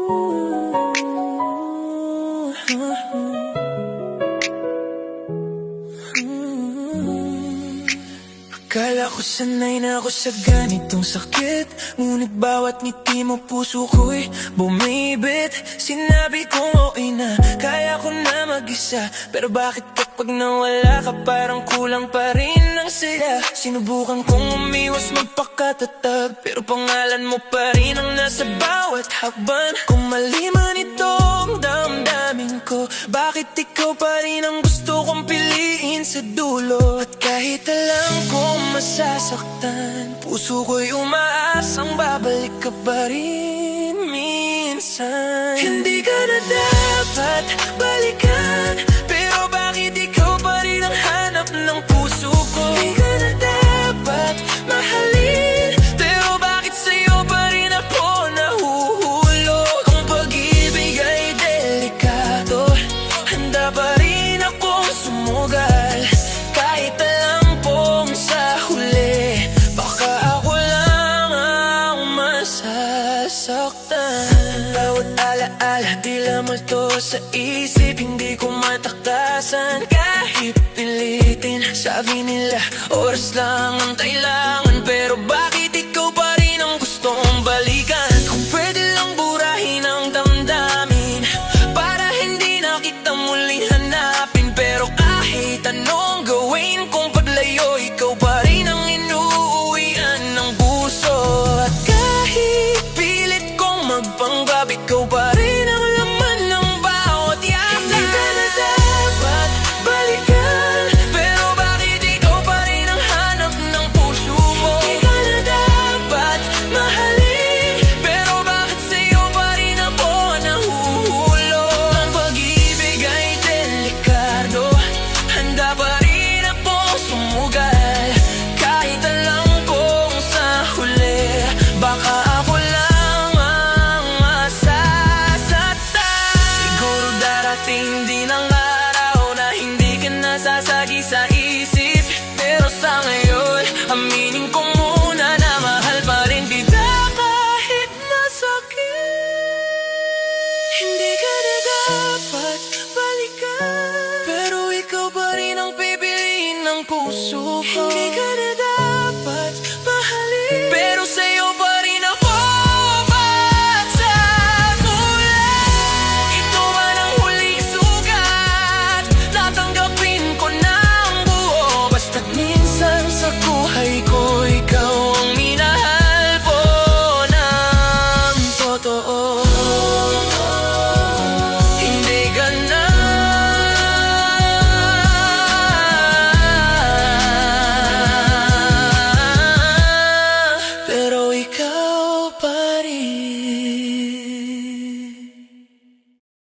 Akala ko sanay na ako sa ganitong sakit, ngunit bawat ngiti mo puso ko'y bumibit. Sinabi kong okay na, kaya ko na mag-isa, pero bakit kapag nawala ka parang kulang pa rin ang saya? Sinubukan kong umiwas magpakatatag, pero pangalan mo pa rin ang nasa bawat hakban. Kung mali man itong damdamin ko, bakit ikaw pa rin ang gusto kong piliin sa dulo? At kahit alam kong masasaktan, puso ko'y umaasang babalik ka pa rin minsan. Hindi ka na dapat balikan, pero bakit ikaw pa rin ang hanap ng puso ko? Hindi ka na dapat mahalin, pero bakit sa'yo pa rin ako nahuhulog? Ang pag-ibig ay delikado, handa pa rin akong sumugal, kahit alam pong sa huli baka ako lang ang masasaktan. Bawat alaala di lamang to sa isip, hindi ko matakasan kahit pilitin. Sabi nila oras lang ang kailangan, pero bakit ikaw pa rin ang gustong balikan? Kung pwede lang burahin ang damdamin para hindi na kita muling hanapin, pero kahit anong gawin kong paglayo, ikaw pa rin ang inuuwian ng puso. At kahit pilit kong magpanggap, ikaw pa rin ang laman ng bawat yata. Hindi ka na dapat balikan, pero bakit ikaw pa rin ang hanap ng puso ko? Hindi ka na dapat mahalin, pero bakit sa'yo pa rin ako nahuhulog? Ang pag-ibig ay delikado, handa pa rin akong sumugal, kahit alam kong sa huli baka ako lang ang masasaktan. Siguro darating din ang araw na hindi ka nasasagi sa isip, pero sa ngayon aminin ko muna na mahal pa rin kita kahit nasakit. Hindi ka na dapat balikan, pero ikaw pa rin ang pipiliin ng puso ko. Hindi ka na